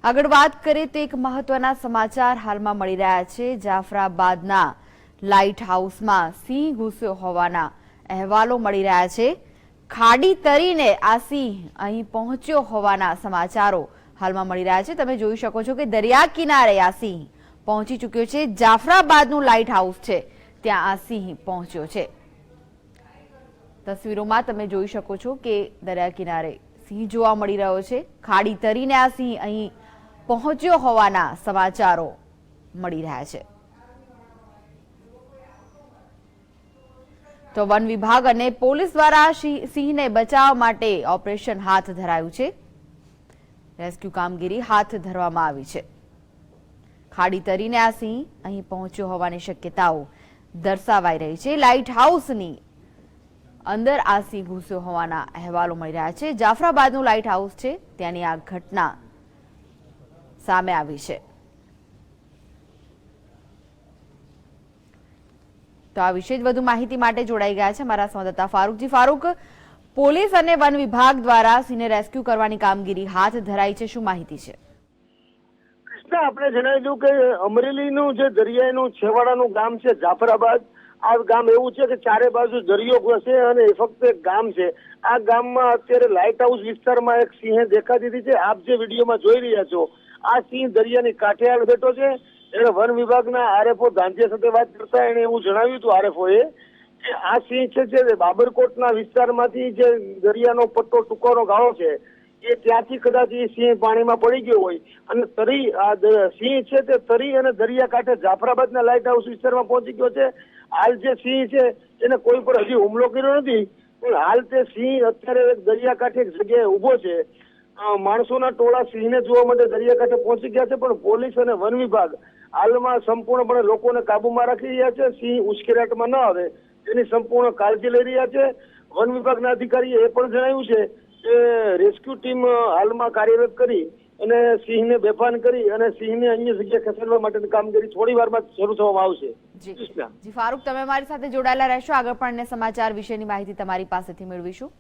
આગળ વાત કરીએ તો એક મહત્વના સમાચાર હાલમાં મળી રહ્યા છે। જાફરાબાદના લાઇટ હાઉસમાં સિંહ ઘૂસ્યો હોવાના અહેવાલો મળી રહ્યા છે। ખાડી તરીને આ સિંહ અહીં પહોંચ્યો હોવાના સમાચારો હાલમાં મળી રહ્યા છે। તમે જોઈ શકો છો કે દરિયા કિનારે આ સિંહ પહોંચી ચૂક્યો છે। જાફરાબાદનું લાઇટ હાઉસ છે ત્યાં આ સિંહ પહોંચ્યો છે। તસવીરોમાં તમે જોઈ શકો છો કે દરિયા કિનારે સિંહ જોવા મળી રહ્યો છે। ખાડી તરીને આ સિંહ અહીં પહોંચ્યો હોવાના સમાચારો મળી રહ્યા છે। તો વન વિભાગ અને પોલીસ દ્વારા સિંહને બચાવવા માટે ઓપરેશન હાથ ધરાયું છે। રેસ્ક્યુ કામગીરી હાથ ધરવામાં આવી છે। ખાડી તરીને આ સિંહ અહીં પહોંચ્યો હોવાની શક્યતાઓ દર્શાવાઈ રહી છે। લાઇટ હાઉસની અંદર આ સિંહ ઘૂસ્યો હોવાના અહેવાલો મળી રહ્યા છે। જાફરાબાદનું લાઇટ હાઉસ છે ત્યાંની આ ઘટના સામે આવી છે। તો આ વિશે વધુ માહિતી માટે જોડાઈ ગયા છે અમારા સંવાદદાતા ફારૂકજી। ફારૂક, પોલીસ અને વન વિભાગ દ્વારા સિંહને રેસ્ક્યુ કરવાની કામગીરી હાથ ધરાઈ છે, શું માહિતી છે? કૃષ્ણા, આપણે જણાવી દઉં કે અમરેલીનું જે દરિયાનું છેવાડાનું ગામ છે જાફરાબાદ, આ ગામ એવું છે કે ચારે બાજુ દરિયો છે અને ફક્ત એક ગામ છે। આ ગામમાં અત્યારે લાઇટ હાઉસ વિસ્તારમાં એક સિંહ દેખાતી હતી। આપ જે વિડીયોમાં જોઈ રહ્યા છો, આ સિંહ દરિયાની કાંઠે આવી બેઠો છે। એને વન વિભાગના આરએફઓ ધાંધિયા સાથે વાત કરતા એને એવું જણાવ્યું હતું આરએફઓએ કે આ સિંહ છે જે બાબરકોટના વિસ્તારમાંથી જે દરિયાનો પટ્ટો ટૂંકાનો ગાળો છે એ ત્યાંથી કદાચ એ સિંહ પાણીમાં પડી ગયો હોય અને તરી આ સિંહ છે તે તરી અને દરિયાકાંઠે જાફરાબાદના લાઇટ હાઉસ વિસ્તારમાં પહોંચી ગયો છે। હાલ જે સિંહ છે એને કોઈ પર હજી હુમલો કર્યો નથી, પણ હાલ તે સિંહ અત્યારે દરિયાકાંઠે એક જગ્યાએ ઉભો છે। માણસોના ટોળા સિંહને જોવા માટે દરિયાકાંઠે પહોંચી ગયા છે, પણ પોલીસ અને વન વિભાગ હાલમાં સંપૂર્ણપણે લોકોને કાબુમાં રાખી રહ્યા છે। સિંહ ઉશ્કેરાટમાં ન આવે તેની સંપૂર્ણ કાળજી લઈ રહ્યા છે। વન વિભાગના અધિકારીએ એ પણ જણાવ્યું છે કે રેસ્ક્યુ ટીમ હાલમાં કાર્યરત કરી અને સિંહને બેભાન કરી અને સિંહને અન્ય જગ્યાએ ખસેડવા માટેની કામગીરી થોડી વારમાં શરૂ થવામાં આવશે। જી ફારૂક, તમે મારી સાથે જોડાયેલા રહેશો, આગળ પણ અન્ય સમાચાર વિશેની માહિતી તમારી પાસેથી મેળવીશું।